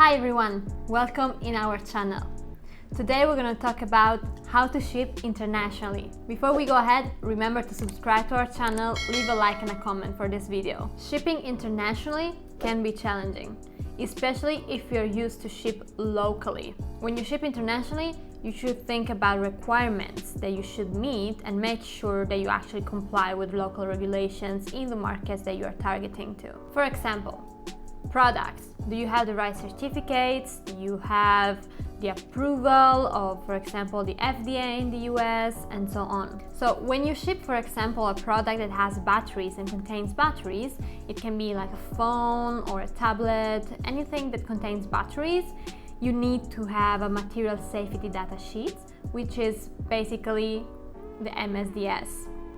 Hi everyone, welcome in our channel. Today we're going to talk about how to ship internationally. Before we go ahead, remember to subscribe to our channel, leave a like and a comment for this video. Shipping internationally can be challenging, especially if you're used to ship locally. When you ship internationally, you should think about requirements that you should meet and make sure that you actually comply with local regulations in the markets that you are targeting to. For example, products. Do you have the right certificates? Do you have the approval of, for example, the FDA in the US and so on? So when you ship, for example, a product that has batteries and contains batteries, it can be like a phone or a tablet, anything that contains batteries, you need to have a material safety data sheet, which is basically the MSDS.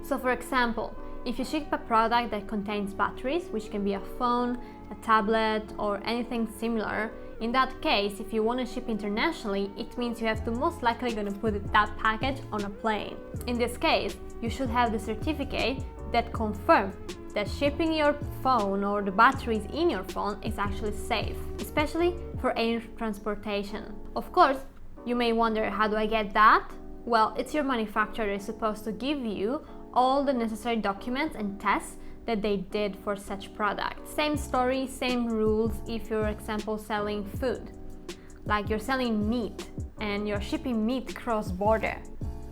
So for example, if you ship a product that contains batteries, which can be a phone, a tablet, or anything similar, in that case, if you want to ship internationally, it means you have to most likely going to put that package on a plane. In this case, you should have the certificate that confirms that shipping your phone or the batteries in your phone is actually safe, especially for air transportation. Of course, you may wonder, how do I get that? Well, it's your manufacturer that is supposed to give you all the necessary documents and tests that they did for such product. Same story, same rules if you're, for example, selling food. Like you're selling meat and you're shipping meat cross-border.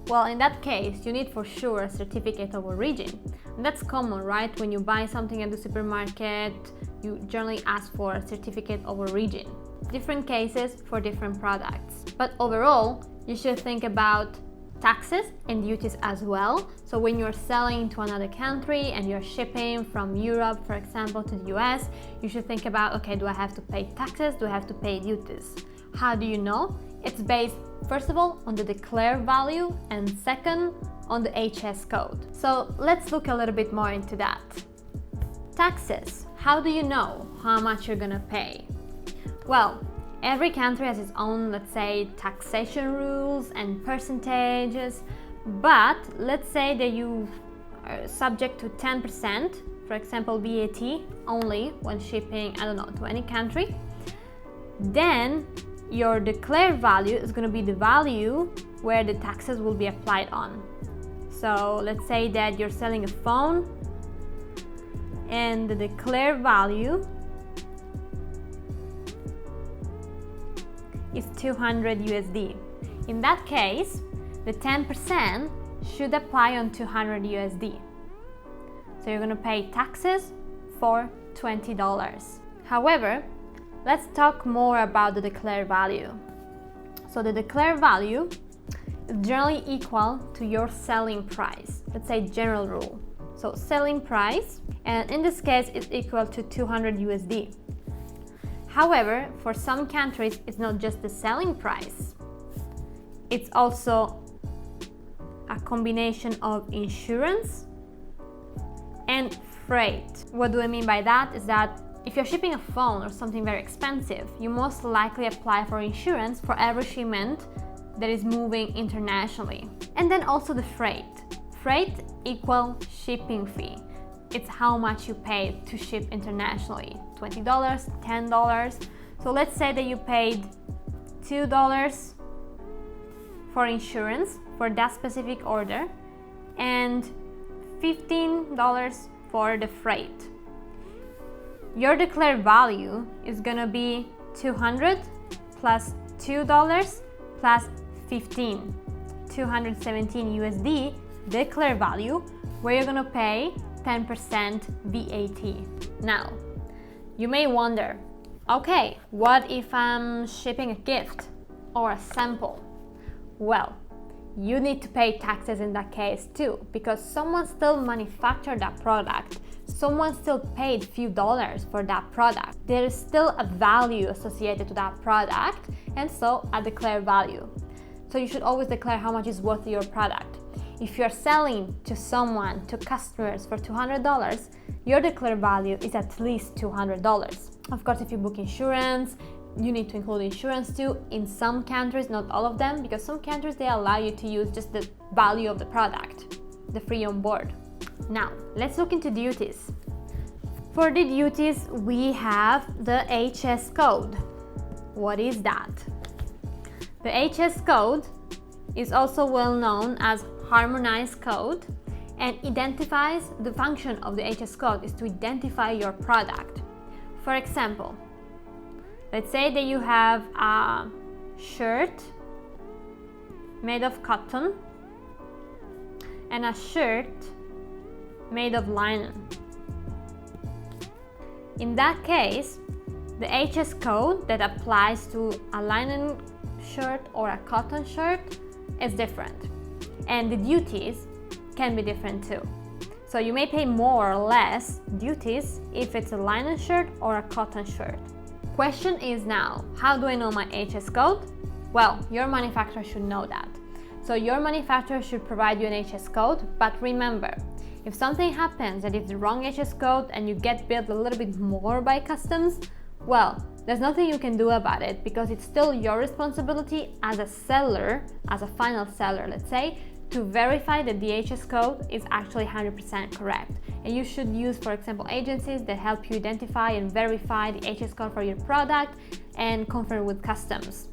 Well, in that case, you need for sure a certificate of origin. And that's common, right? When you buy something at the supermarket, you generally ask for a certificate of origin. Different cases for different products. But overall, you should think about taxes and duties as well. So when you're selling to another country and you're shipping from Europe, for example, to the US, you should think about, okay, do I have to pay taxes? Do I have to pay duties? How do you know? It's based, first of all, on the declared value, and second, on the HS code. So let's look a little bit more into that. Taxes. How do you know how much you're gonna pay? Well, every country has its own, let's say, taxation rules and percentages, but let's say that you are subject to 10%, for example, VAT only when shipping, I don't know, to any country, then your declared value is going to be the value where the taxes will be applied on. So let's say that you're selling a phone and the declared value is 200 USD. In that case, the 10% should apply on 200 USD. So you're going to pay taxes for $20. However, let's talk more about the declared value. So the declared value is generally equal to your selling price. Let's say general rule. So selling price, and in this case, it's equal to 200 USD. However, for some countries, it's not just the selling price. It's also a combination of insurance and freight. What do I mean by that? Is that if you're shipping a phone or something very expensive, you most likely apply for insurance for every shipment that is moving internationally. And then also the freight. Freight equal shipping fee. It's how much you pay to ship internationally. $20, $10. So let's say that you paid $2 for insurance for that specific order and $15 for the freight. Your declared value is gonna be 200 plus $2 plus 15, 217 USD declared value, where you're gonna pay 10% VAT. Now, you may wonder, okay, what if I'm shipping a gift or a sample? Well, you need to pay taxes in that case too, because someone still manufactured that product. Someone still paid a few dollars for that product. There is still a value associated to that product, and so a declared value. So you should always declare how much is worth your product. If you're selling to someone, to customers for $200, your declared value is at least $200. Of course, if you book insurance, you need to include insurance too. In some countries, not all of them, because some countries, they allow you to use just the value of the product, the free on board. Now, let's look into duties. For the duties, we have the HS code. what is that? The HS code is also well known as harmonized code and identifies the function of the HS code is to identify your product. For example, let's say that you have a shirt made of cotton and a shirt made of linen. In that case, the HS code that applies to a linen shirt or a cotton shirt is different, and the duties can be different too. So you may pay more or less duties if it's a linen shirt or a cotton shirt. Question is now, how do I know my HS code? Well, your manufacturer should know that. So your manufacturer should provide you an HS code, but remember, if something happens that is the wrong HS code and you get billed a little bit more by customs, well, there's nothing you can do about it because it's still your responsibility as a seller, as a final seller, let's say, to verify that the HS code is actually 100% correct. And you should use, for example, agencies that help you identify and verify the HS code for your product and confirm with customs.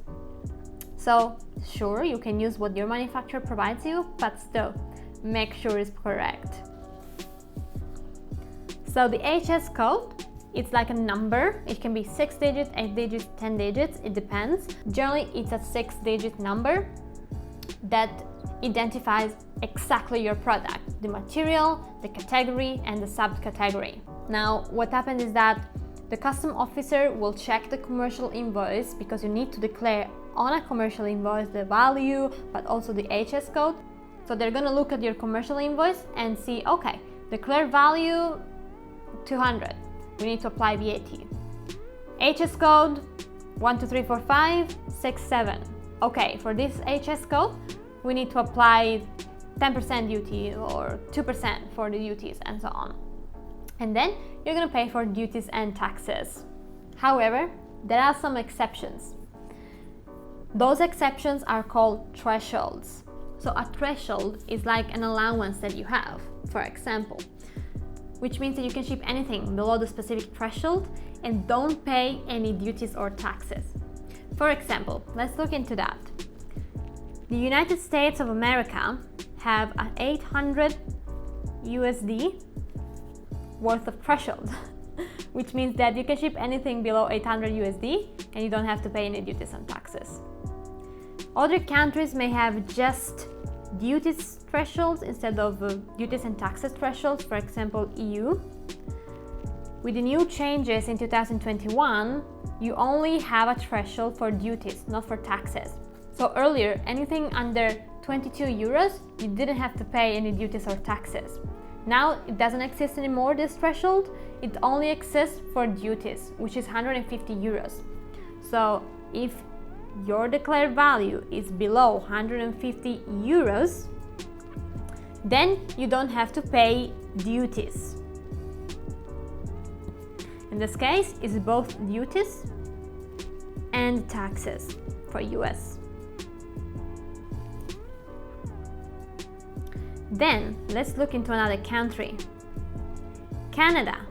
So, sure, you can use what your manufacturer provides you, but still, make sure it's correct. So the HS code, it's like a number. It can be 6 digits, 8 digits, 10 digits, it depends. Generally, it's a 6-digit number that identifies exactly your product, the material, the category, and the subcategory. Now, what happens is that the custom officer will check the commercial invoice because you need to declare on a commercial invoice the value, but also the HS code. So they're gonna look at your commercial invoice and see, okay, declare value 200. We need to apply VAT. HS code 1, 2, 3, 4, 5, 6, 7. Okay, for this HS code, we need to apply 10% duty or 2% for the duties and so on. And then you're gonna pay for duties and taxes. However, there are some exceptions. Those exceptions are called thresholds. So a threshold is like an allowance that you have, for example, which means that you can ship anything below the specific threshold and don't pay any duties or taxes. For example, let's look into that. The United States of America have an 800 USD worth of threshold, which means that you can ship anything below 800 USD and you don't have to pay any duties and taxes. Other countries may have just duties thresholds instead of duties and taxes thresholds, for example, EU. With the new changes in 2021, you only have a threshold for duties, not for taxes. So earlier, anything under 22 euros, you didn't have to pay any duties or taxes. Now it doesn't exist anymore, this threshold. It only exists for duties, which is 150 euros. So if your declared value is below 150 euros, then you don't have to pay duties. In this case, it's both duties and taxes for US. Then let's look into another country. Canada.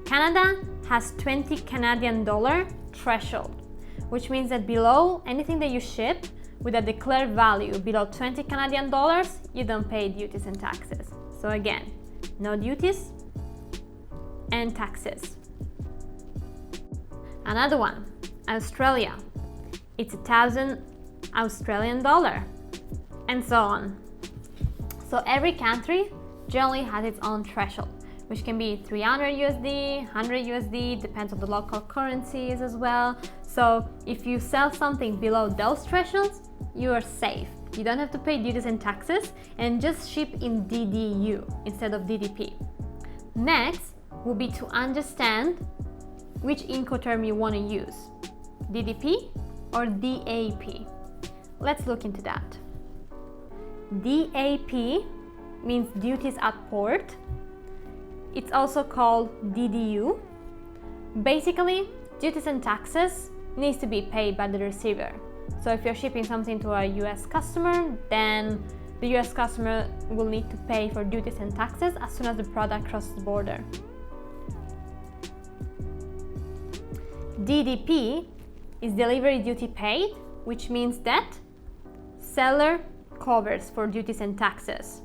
Canada has 20 Canadian dollar threshold, which means that below anything that you ship with a declared value below 20 Canadian dollars, you don't pay duties and taxes. So again, no duties and taxes. Another one, Australia. It's 1,000 Australian dollar, and so on. So every country generally has its own threshold, which can be 300 USD, 100 USD, depends on the local currencies as well. So if you sell something below those thresholds, you are safe. You don't have to pay duties and taxes and just ship in DDU instead of DDP. Next will be to understand which Incoterm you want to use, DDP or DAP. Let's look into that. DAP means duties at port. It's also called DDU. Basically, duties and taxes needs to be paid by the receiver. So if you're shipping something to a US customer, then the US customer will need to pay for duties and taxes as soon as the product crosses the border. DDP is delivery duty paid, which means that seller covers for duties and taxes.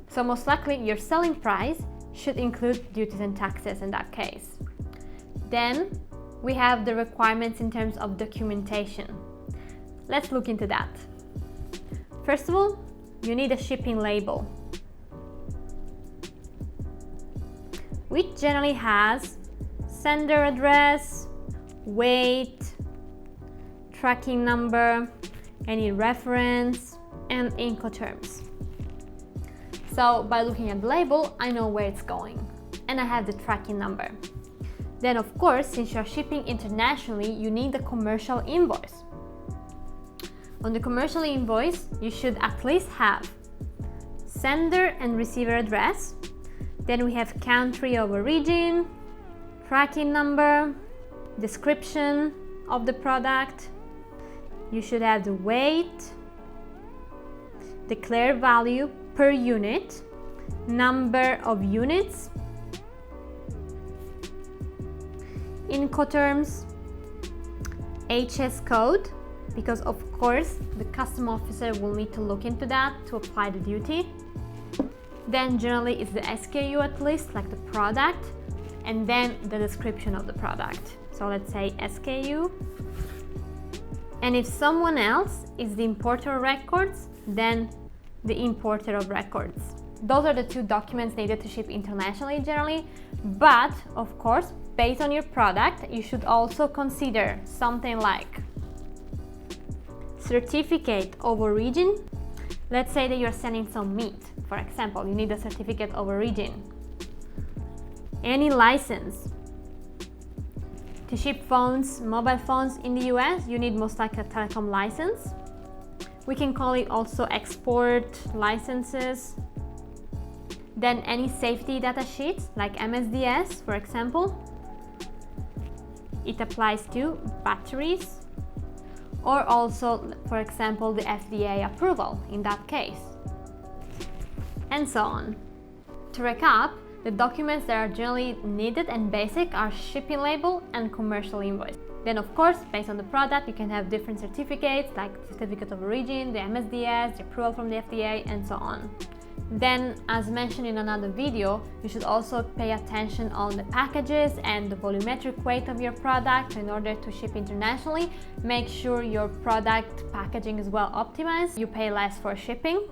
So most likely your selling price should include duties and taxes in that case. Then we have the requirements in terms of documentation. Let's look into that. First of all, you need a shipping label, which generally has sender address, weight, tracking number, any reference, and Incoterms. So by looking at the label, I know where it's going, and I have the tracking number. Then of course, since you're shipping internationally, you need a commercial invoice. On the commercial invoice, you should at least have sender and receiver address. Then we have country of origin, tracking number, description of the product. You should have the weight, declared value per unit, number of units, Incoterms, HS code, because of course the custom officer will need to look into that to apply the duty. Then generally it's the SKU at least, like the product, and then the description of the product. So let's say SKU. And if someone else is the importer of records, then the importer of records. Those are the two documents needed to ship internationally generally, but of course, based on your product, you should also consider something like certificate of origin. Let's say that you're sending some meat, for example, you need a certificate of origin. Any license. To ship phones, mobile phones in the US, you need most likely a telecom license. We can call it also export licenses. Then any safety data sheets like MSDS, for example. It applies to batteries, or also, for example, the FDA approval in that case, and so on. To recap, the documents that are generally needed and basic are shipping label and commercial invoice. Then of course, based on the product, you can have different certificates like certificate of origin, the MSDS, the approval from the FDA, and so on. Then, as mentioned in another video, you should also pay attention on the packages and the volumetric weight of your product in order to ship internationally. Make sure your product packaging is well optimized. You pay less for shipping.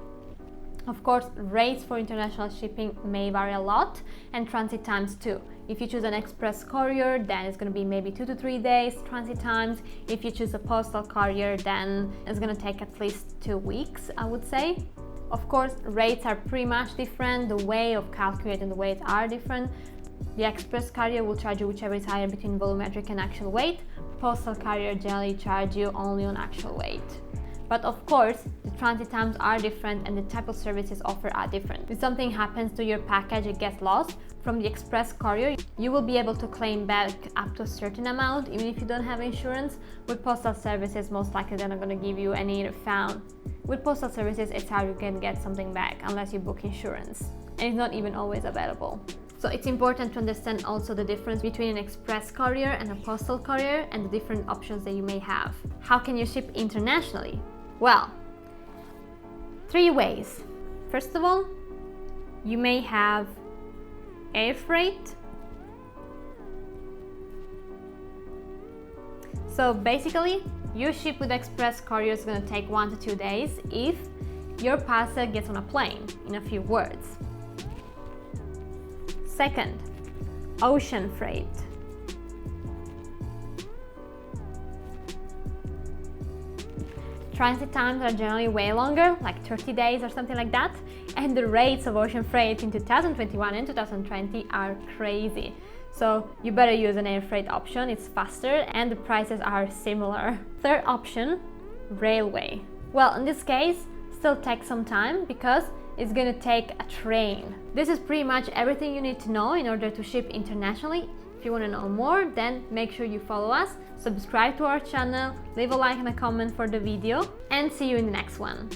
Of course, rates for international shipping may vary a lot, and transit times too. If you choose an express courier, then it's going to be maybe 2 to 3 days transit times. If you choose a postal courier, then it's going to take at least 2 weeks, I would say. Of course, rates are pretty much different. The way of calculating the weight are different. The express carrier will charge you whichever is higher between volumetric and actual weight. Postal carrier generally charge you only on actual weight. But of course, the transit times are different and the type of services offered are different. If something happens to your package, it gets lost, from the express courier, you will be able to claim back up to a certain amount, even if you don't have insurance. With postal services, most likely they're not going to give you any refund. With postal services, it's how you can get something back unless you book insurance, and it's not even always available. So it's important to understand also the difference between an express courier and a postal courier and the different options that you may have. How can you ship internationally? Well, 3 ways. First of all, you may have air freight. So basically, your ship with express courier is going to take 1 to 2 days if your parcel gets on a plane, in a few words. Second, ocean freight. Transit times are generally way longer, like 30 days or something like that, and the rates of ocean freight in 2021 and 2020 are crazy. So you better use an air freight option, it's faster and the prices are similar. Third option, railway. Well, in this case, still takes some time because it's gonna take a train. This is pretty much everything you need to know in order to ship internationally. If you want to know more, then make sure you follow us, subscribe to our channel, leave a like and a comment for the video, and see you in the next one.